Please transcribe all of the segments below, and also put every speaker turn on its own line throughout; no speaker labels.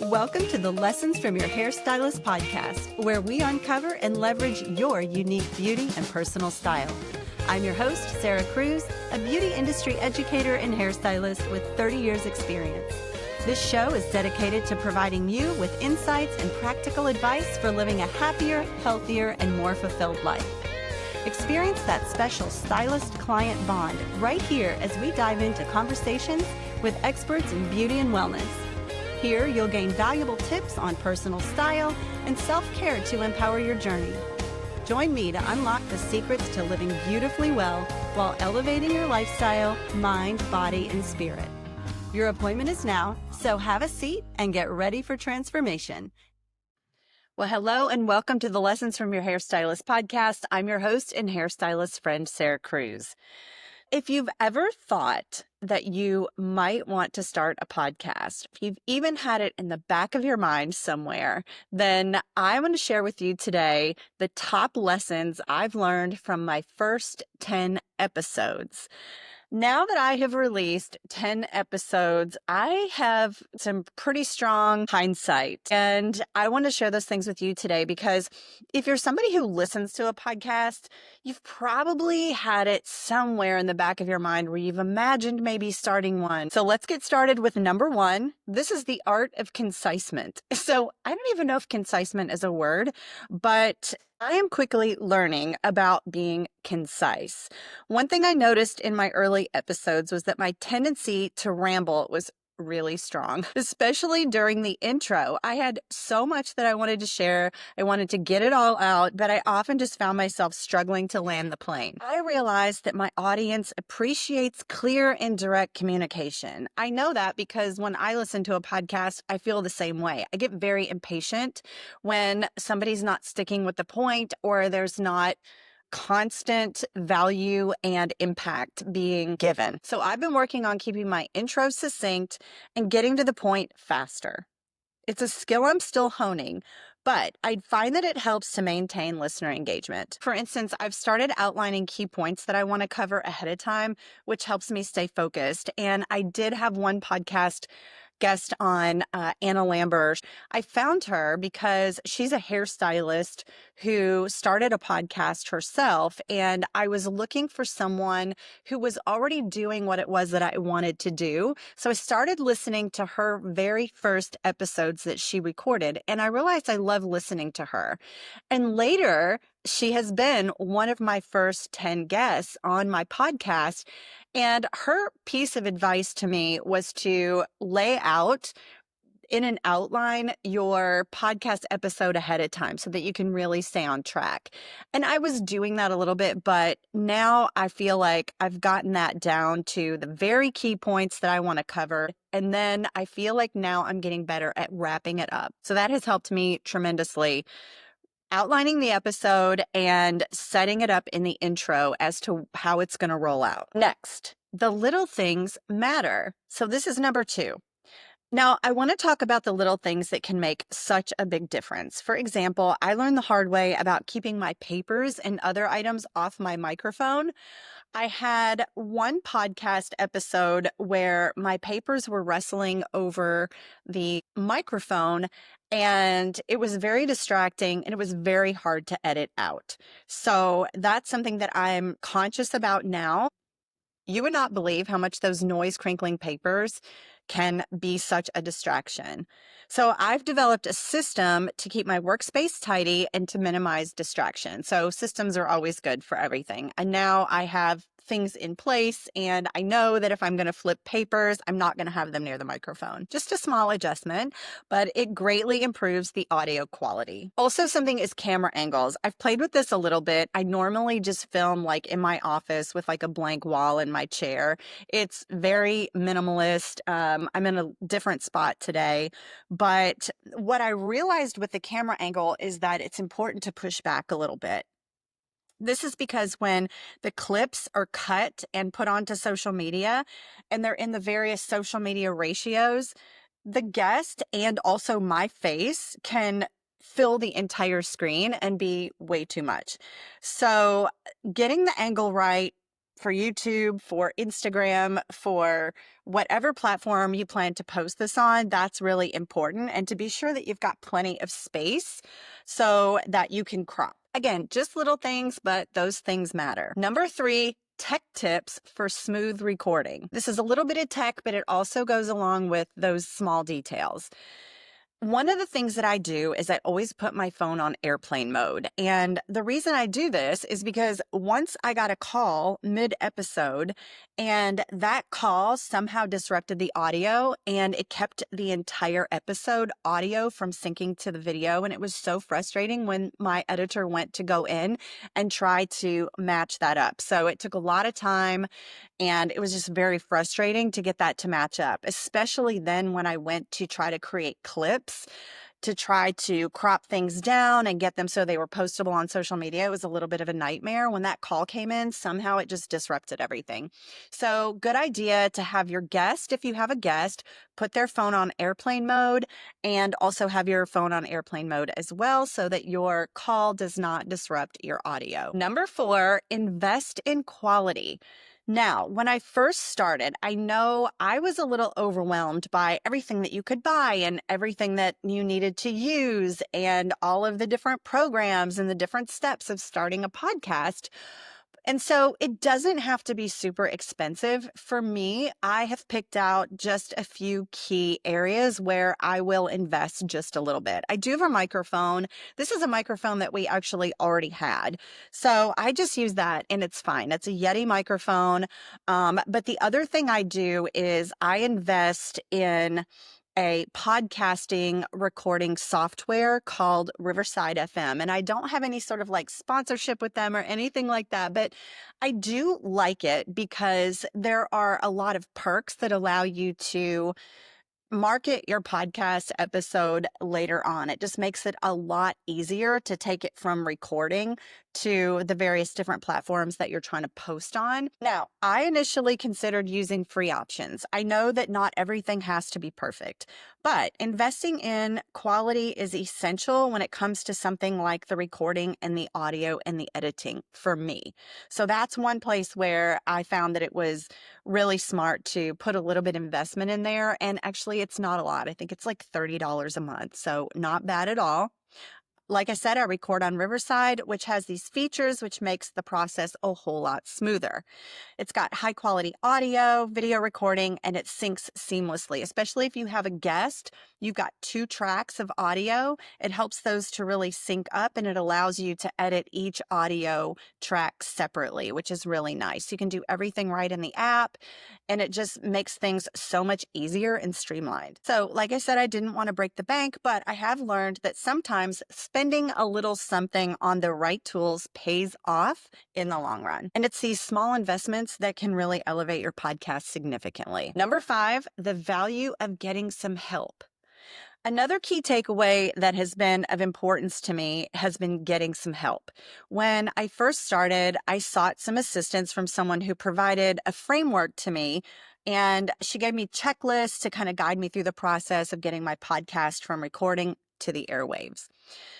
Welcome to the Lessons from Your Hairstylist podcast, where we uncover and leverage your unique beauty and personal style. I'm your host, Sarah Cruz, a beauty industry educator and hairstylist with 30 years experience. This show is dedicated to providing you with insights and practical advice for living a happier, healthier, and more fulfilled life. Experience that special stylist-client bond right here as we dive into conversations with experts in beauty and wellness. Here, you'll gain valuable tips on personal style and self-care to empower your journey. Join me to unlock the secrets to living beautifully well while elevating your lifestyle, mind, body, and spirit. Your appointment is now, so have a seat and get ready for transformation. Well, hello and welcome to the Lessons from Your Hairstylist podcast. I'm your host and hairstylist friend, Sarah Cruz. If you've ever thought that you might want to start a podcast, if you've even had it in the back of your mind somewhere, then I want to share with you today the top lessons I've learned from my first 10 episodes. Now that I have released 10 episodes, I have some pretty strong hindsight, and I want to share those things with you today because if you're somebody who listens to a podcast, you've probably had it somewhere in the back of your mind where you've imagined maybe starting one. So let's get started with number one. This is the art of concisement. So I don't even know if concisement is a word, but I am quickly learning about being concise. One thing I noticed in my early episodes was that my tendency to ramble was really strong, especially during the intro. I had so much that I wanted to share. I wanted to get it all out, but I often just found myself struggling to land the plane. I realized that my audience appreciates clear and direct communication. I know that because when I listen to a podcast, I feel the same way. I get very impatient when somebody's not sticking with the point or there's not constant value and impact being given. So I've been working on keeping my intro succinct and getting to the point faster. It's a skill I'm still honing, but I find that it helps to maintain listener engagement. For instance, I've started outlining key points that I want to cover ahead of time, which helps me stay focused. And I did have one podcast guest on Anna Lambert. I found her because she's a hairstylist who started a podcast herself, and I was looking for someone who was already doing what it was that I wanted to do. So I started listening to her very first episodes that she recorded, and I realized I love listening to her. And later, she has been one of my first 10 guests on my podcast. And her piece of advice to me was to lay out in an outline your podcast episode ahead of time so that you can really stay on track. And I was doing that a little bit, but now I feel like I've gotten that down to the very key points that I want to cover. And then I feel like now I'm getting better at wrapping it up. So that has helped me tremendously. Outlining the episode and setting it up in the intro as to how it's going to roll out. Next, the little things matter. So this is number 2. Now, I want to talk about the little things that can make such a big difference. For example, I learned the hard way about keeping my papers and other items off my microphone. I had one podcast episode where my papers were wrestling over the microphone, and it was very distracting and it was very hard to edit out. So that's something that I'm conscious about now. You would not believe how much those noise crinkling papers can be such a distraction. So I've developed a system to keep my workspace tidy and to minimize distraction. So systems are always good for everything. And now I have things in place, and I know that if I'm going to flip papers, I'm not going to have them near the microphone. Just a small adjustment, but it greatly improves the audio quality. Also, something is camera angles. I've played with this a little bit. I normally just film like in my office with like a blank wall in my chair. It's very minimalist. I'm in a different spot today, but what I realized with the camera angle is that it's important to push back a little bit. This is because when the clips are cut and put onto social media and they're in the various social media ratios, the guest and also my face can fill the entire screen and be way too much. So getting the angle right for YouTube, for Instagram, for whatever platform you plan to post this on, that's really important. And to be sure that you've got plenty of space so that you can crop. Again, just little things, but those things matter. Number 3, tech tips for smooth recording. This is a little bit of tech, but it also goes along with those small details. One of the things that I do is I always put my phone on airplane mode. And the reason I do this is because once I got a call mid-episode and that call somehow disrupted the audio and it kept the entire episode audio from syncing to the video. And it was so frustrating when my editor went to go in and try to match that up. So it took a lot of time. And it was just very frustrating to get that to match up, especially then when I went to try to create clips to try to crop things down and get them so they were postable on social media. It was a little bit of a nightmare. When that call came in, somehow it just disrupted everything. So good idea to have your guest, if you have a guest, put their phone on airplane mode and also have your phone on airplane mode as well so that your call does not disrupt your audio. Number 4, invest in quality. Now, when I first started, I know I was a little overwhelmed by everything that you could buy and everything that you needed to use and all of the different programs and the different steps of starting a podcast. And so it doesn't have to be super expensive. For me, I have picked out just a few key areas where I will invest just a little bit. I do have a microphone. This is a microphone that we actually already had. So I just use that and it's fine. It's a Yeti microphone. But the other thing I do is I invest in a podcasting recording software called Riverside FM. And I don't have any sort of like sponsorship with them or anything like that, but I do like it because there are a lot of perks that allow you to market your podcast episode later on. It just makes it a lot easier to take it from recording to the various different platforms that you're trying to post on. Now, I initially considered using free options. I know that not everything has to be perfect, but investing in quality is essential when it comes to something like the recording and the audio and the editing for me. So that's one place where I found that it was really smart to put a little bit of investment in there. And actually, it's not a lot. I think it's like $30 a month. So not bad at all. Like I said, I record on Riverside, which has these features, which makes the process a whole lot smoother. It's got high quality audio, video recording, and it syncs seamlessly, especially if you have a guest. You've got 2 tracks of audio. It helps those to really sync up and it allows you to edit each audio track separately, which is really nice. You can do everything right in the app and it just makes things so much easier and streamlined. So like I said, I didn't want to break the bank, but I have learned that sometimes spending a little something on the right tools pays off in the long run. And it's these small investments that can really elevate your podcast significantly. Number 5, the value of getting some help. Another key takeaway that has been of importance to me has been getting some help. When I first started, I sought some assistance from someone who provided a framework to me, and she gave me checklists to kind of guide me through the process of getting my podcast from recording to the airwaves.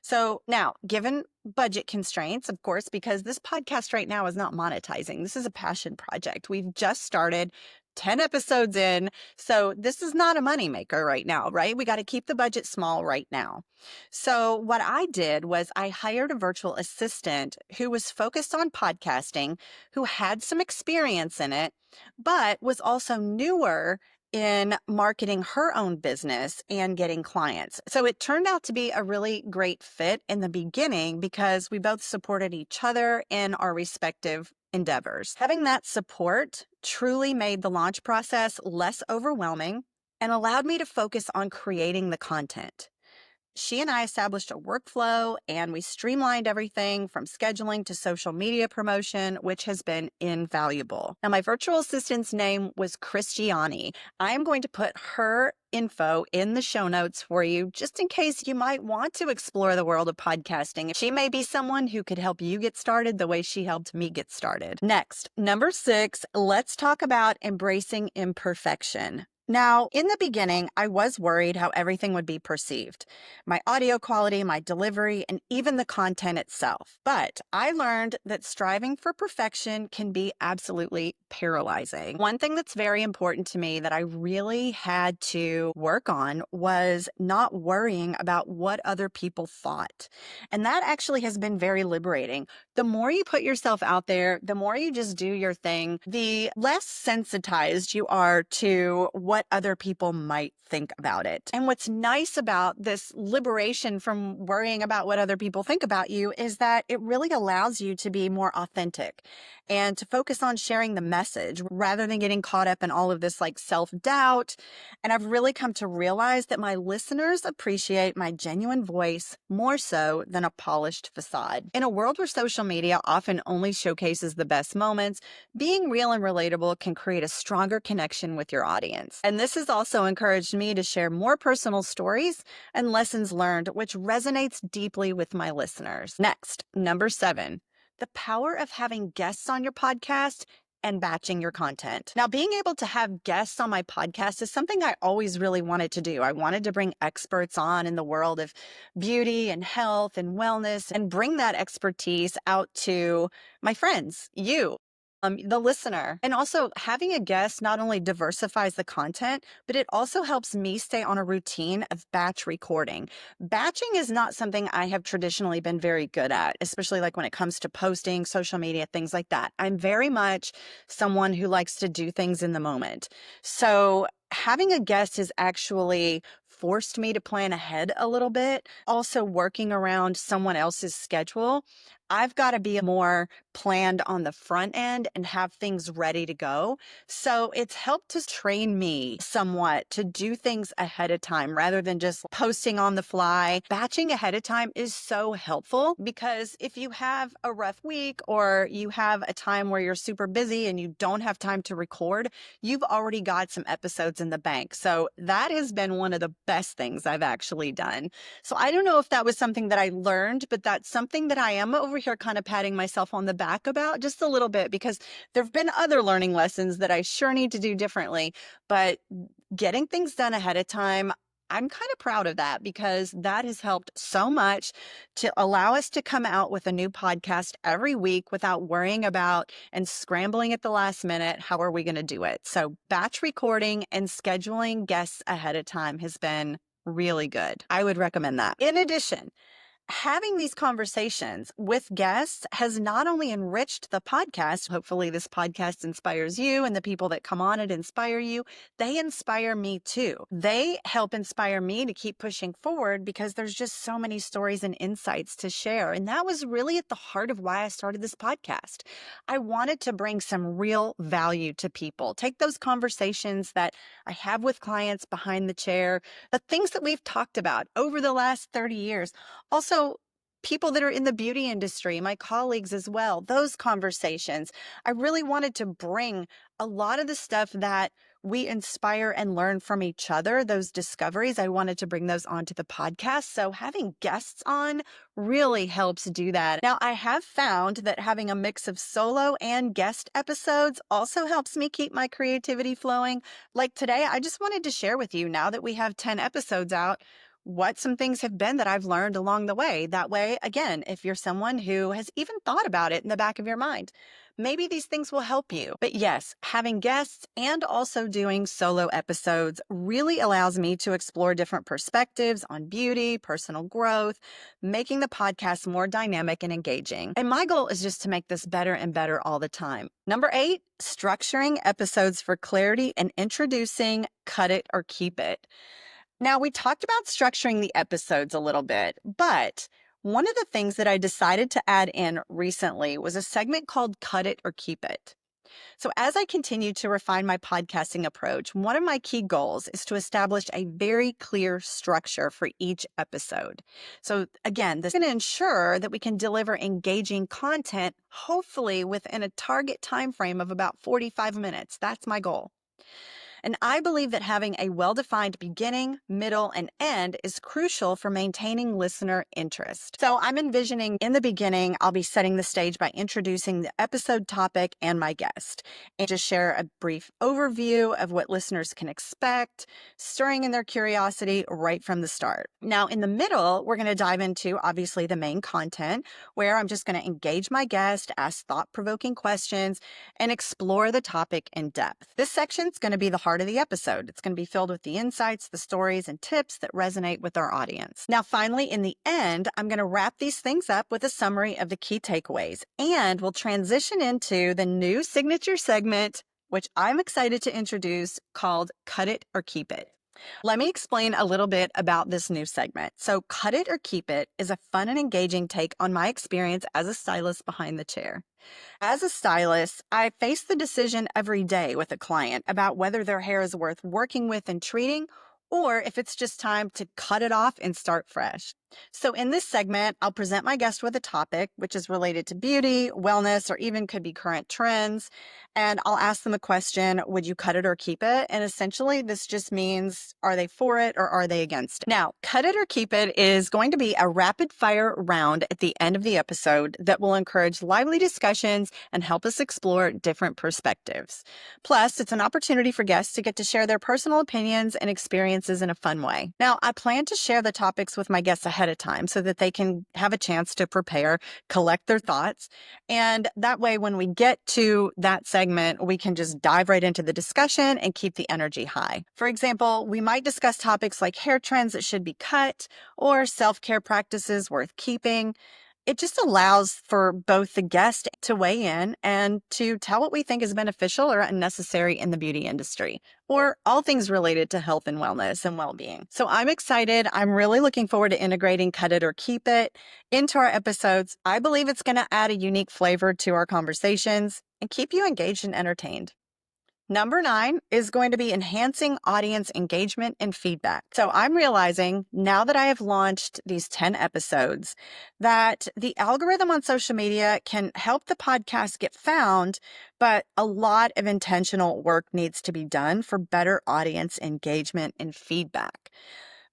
So now, given budget constraints, of course, because this podcast right now is not monetizing. This is a passion project. We've just started 10 episodes in. So this is not a moneymaker right now, right? We got to keep the budget small right now. So what I did was I hired a virtual assistant who was focused on podcasting, who had some experience in it, but was also newer in marketing her own business and getting clients. So it turned out to be a really great fit in the beginning because we both supported each other in our respective endeavors. Having that support truly made the launch process less overwhelming and allowed me to focus on creating the content. She and I established a workflow and we streamlined everything from scheduling to social media promotion, which has been invaluable. Now, my virtual assistant's name was Christiani. I am going to put her info in the show notes for you, just in case you might want to explore the world of podcasting. She may be someone who could help you get started the way she helped me get started. Next, number 6, let's talk about embracing imperfection.
Now, in the beginning, I was worried how everything would be perceived, my audio quality, my delivery, and even the content itself. But I learned that striving for perfection can be absolutely paralyzing. One thing that's very important to me that I really had to work on was not worrying about what other people thought. And that actually has been very liberating. The more you put yourself out there, the more you just do your thing, the less sensitized you are to what other people might think about it. And what's nice about this liberation from worrying about what other people think about you is that it really allows you to be more authentic and to focus on sharing the message rather than getting caught up in all of this like self-doubt. And I've really come to realize that my listeners appreciate my genuine voice more so than a polished facade. In a world where social media often only showcases the best moments, being real and relatable can create a stronger connection with your audience. And this has also encouraged me to share more personal stories and lessons learned, which resonates deeply with my listeners. Next, number 7, the power of having guests on your podcast and batching your content. Now, being able to have guests on my podcast is something I always really wanted to do. I wanted to bring experts on in the world of beauty and health and wellness and bring that expertise out to my friends, you. The listener. And also having a guest not only diversifies the content, but it also helps me stay on a routine of batch recording. Batching is not something I have traditionally been very good at, especially like when it comes to posting, social media, things like that. I'm very much someone who likes to do things in the moment. So having a guest has actually forced me to plan ahead a little bit. Also working around someone else's schedule, I've got to be more planned on the front end and have things ready to go. So it's helped to train me somewhat to do things ahead of time rather than just posting on the fly. Batching ahead of time is so helpful because if you have a rough week or you have a time where you're super busy and you don't have time to record, you've already got some episodes in the bank. So that has been one of the best things I've actually done. So I don't know if that was something that I learned, but that's something that I am over here kind of patting myself on the back about just a little bit because there have been other learning lessons that I sure need to do differently. But getting things done ahead of time, I'm kind of proud of that because that has helped so much to allow us to come out with a new podcast every week without worrying about and scrambling at the last minute. How are we going to do it? So batch recording and scheduling guests ahead of time has been really good. I would recommend that. In addition, having these conversations with guests has not only enriched the podcast, hopefully this podcast inspires you and the people that come on it inspire you, they inspire me too. They help inspire me to keep pushing forward because there's just so many stories and insights to share. And that was really at the heart of why I started this podcast. I wanted to bring some real value to people, take those conversations that I have with clients behind the chair, the things that we've talked about over the last 30 years. Also, people that are in the beauty industry, my colleagues as well, those conversations. I really wanted to bring a lot of the stuff that we inspire and learn from each other, those discoveries. I wanted to bring those onto the podcast. So having guests on really helps do that. Now, I have found that having a mix of solo and guest episodes also helps me keep my creativity flowing. Like today, I just wanted to share with you now that we have 10 episodes out, what some things have been that I've learned along the way. That way, again, if you're someone who has even thought about it in the back of your mind, maybe these things will help you. But yes, having guests and also doing solo episodes really allows me to explore different perspectives on beauty, personal growth, making the podcast more dynamic and engaging. And my goal is just to make this better and better all the time. Number 8, structuring episodes for clarity and introducing cut it or keep it. Now, we talked about structuring the episodes a little bit, but one of the things that I decided to add in recently was a segment called Cut It or Keep It. So, as I continue to refine my podcasting approach, one of my key goals is to establish a very clear structure for each episode. So, again, this is going to ensure that we can deliver engaging content, hopefully within a target time frame of about 45 minutes. That's my goal. And I believe that having a well-defined beginning, middle, and end is crucial for maintaining listener interest. So I'm envisioning in the beginning, I'll be setting the stage by introducing the episode topic and my guest, and just share a brief overview of what listeners can expect, stirring in their curiosity right from the start. Now, in the middle, we're going to dive into obviously the main content, where I'm just going to engage my guest, ask thought-provoking questions, and explore the topic in depth. This section is going to be the heart of the episode. It's going to be filled with the insights, the stories, and tips that resonate with our audience. Now, finally, in the end, I'm going to wrap these things up with a summary of the key takeaways, and we'll transition into the new signature segment, which I'm excited to introduce, called Cut It or Keep It. Let me explain a little bit about this new segment. So, Cut It or Keep It is a fun and engaging take on my experience as a stylist behind the chair. As a stylist, I face the decision every day with a client about whether their hair is worth working with and treating, or if it's just time to cut it off and start fresh. So in this segment, I'll present my guest with a topic which is related to beauty, wellness, or even could be current trends. And I'll ask them a question, would you cut it or keep it? And essentially, this just means, are they for it or are they against it? Now, Cut It or Keep It is going to be a rapid fire round at the end of the episode that will encourage lively discussions and help us explore different perspectives. Plus, it's an opportunity for guests to get to share their personal opinions and experiences in a fun way. Now, I plan to share the topics with my guests ahead of time so that they can have a chance to prepare, collect their thoughts, and that way when we get to that segment, we can just dive right into the discussion and keep the energy high. For example, we might discuss topics like hair trends that should be cut or self-care practices worth keeping. It just allows for both the guest to weigh in and to tell what we think is beneficial or unnecessary in the beauty industry, or all things related to health and wellness and well-being. So I'm excited. I'm really looking forward to integrating Cut It or Keep It into our episodes. I believe it's going to add a unique flavor to our conversations and keep you engaged and entertained. Number 9 is going to be enhancing audience engagement and feedback. So I'm realizing now that I have launched these 10 episodes that the algorithm on social media can help the podcast get found, but a lot of intentional work needs to be done for better audience engagement and feedback.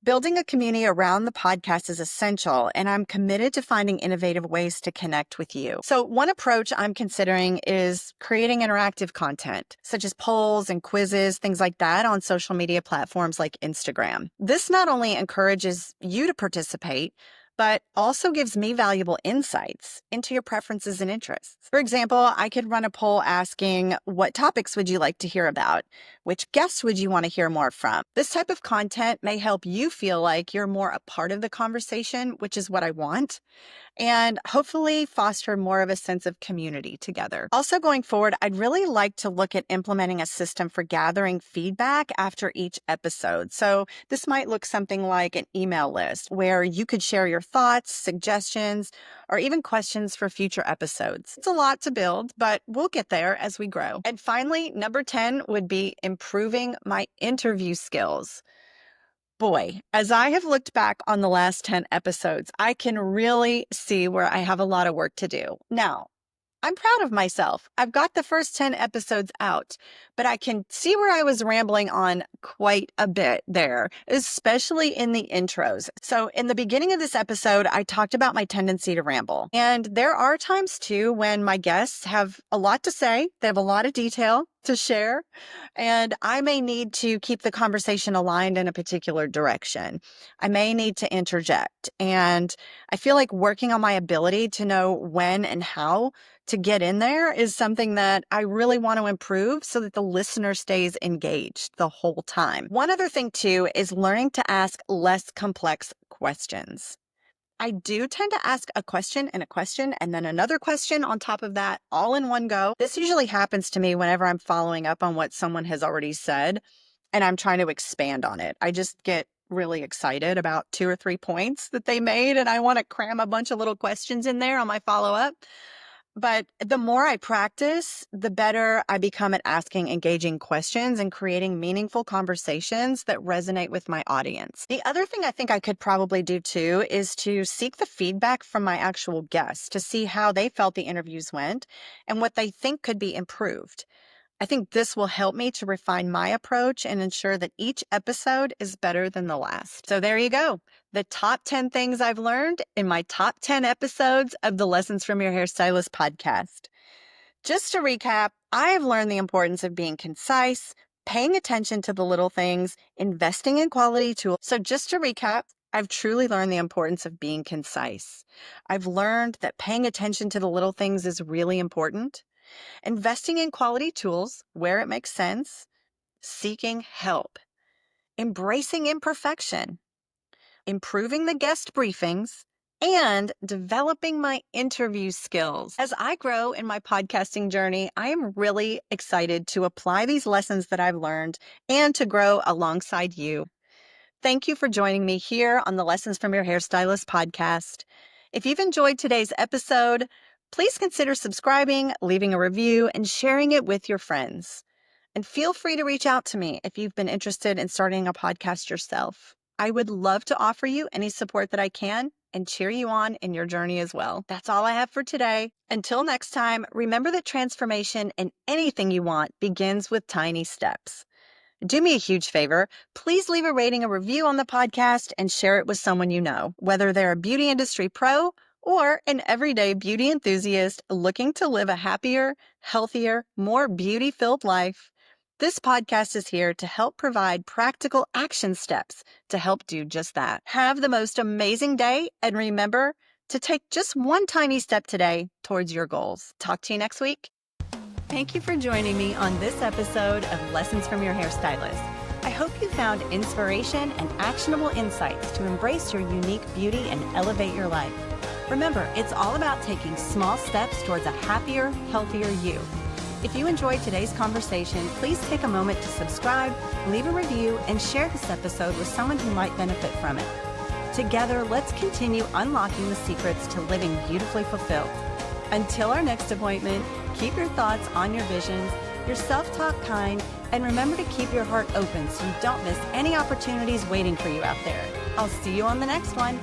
Building a community around the podcast is essential, and I'm committed to finding innovative ways to connect with you. So one approach I'm considering is creating interactive content, such as polls and quizzes, things like that on social media platforms like Instagram. This not only encourages you to participate, but also gives me valuable insights into your preferences and interests. For example, I could run a poll asking, what topics would you like to hear about? Which guests would you want to hear more from? This type of content may help you feel like you're more a part of the conversation, which is what I want, and hopefully foster more of a sense of community together. Also going forward, I'd really like to look at implementing a system for gathering feedback after each episode. So this might look something like an email list where you could share your thoughts, suggestions, or even questions for future episodes. It's a lot to build, but we'll get there as we grow. And finally, number 10 would be improving my interview skills. Boy, as I have looked back on the last 10 episodes, I can really see where I have a lot of work to do. Now, I'm proud of myself. I've got the first 10 episodes out, but I can see where I was rambling on quite a bit there, especially in the intros. So in the beginning of this episode, I talked about my tendency to ramble. And there are times too when my guests have a lot to say. They have a lot of detail to share, and I may need to keep the conversation aligned in a particular direction. I may need to interject, and I feel like working on my ability to know when and how to get in there is something that I really want to improve so that the listener stays engaged the whole time. One other thing too is learning to ask less complex questions. I do tend to ask a question and then another question on top of that all in one go. This usually happens to me whenever I'm following up on what someone has already said and I'm trying to expand on it. I just get really excited about 2 or 3 points that they made and I want to cram a bunch of little questions in there on my follow-up. But the more I practice, the better I become at asking engaging questions and creating meaningful conversations that resonate with my audience. The other thing I think I could probably do too is to seek the feedback from my actual guests to see how they felt the interviews went and what they think could be improved. I think this will help me to refine my approach and ensure that each episode is better than the last. So there you go. The top 10 things I've learned in my top 10 episodes of the Lessons from Your Hairstylist podcast. Just to recap, I've learned the importance of being concise, paying attention to the little things, investing in quality tools. So just to recap, I've truly learned the importance of being concise. I've learned that paying attention to the little things is really important. Investing in quality tools where it makes sense, seeking help, embracing imperfection, improving the guest briefings, and developing my interview skills. As I grow in my podcasting journey, I am really excited to apply these lessons that I've learned and to grow alongside you. Thank you for joining me here on the Lessons from Your Hairstylist podcast. If you've enjoyed today's episode, please consider subscribing, leaving a review, and sharing it with your friends. And feel free to reach out to me if you've been interested in starting a podcast yourself. I would love to offer you any support that I can and cheer you on in your journey as well. That's all I have for today. Until next time, remember that transformation in anything you want begins with tiny steps. Do me a huge favor. Please leave a rating, a review on the podcast, and share it with someone you know, whether they're a beauty industry pro or an everyday beauty enthusiast looking to live a happier, healthier, more beauty-filled life. This podcast is here to help provide practical action steps to help do just that. Have the most amazing day, and remember to take just one tiny step today towards your goals. Talk to you next week.
Thank you for joining me on this episode of Lessons from Your Hairstylist. I hope you found inspiration and actionable insights to embrace your unique beauty and elevate your life. Remember, it's all about taking small steps towards a happier, healthier you. If you enjoyed today's conversation, please take a moment to subscribe, leave a review, and share this episode with someone who might benefit from it. Together, let's continue unlocking the secrets to living beautifully fulfilled. Until our next appointment, keep your thoughts on your visions, your self-talk kind, and remember to keep your heart open so you don't miss any opportunities waiting for you out there. I'll see you on the next one.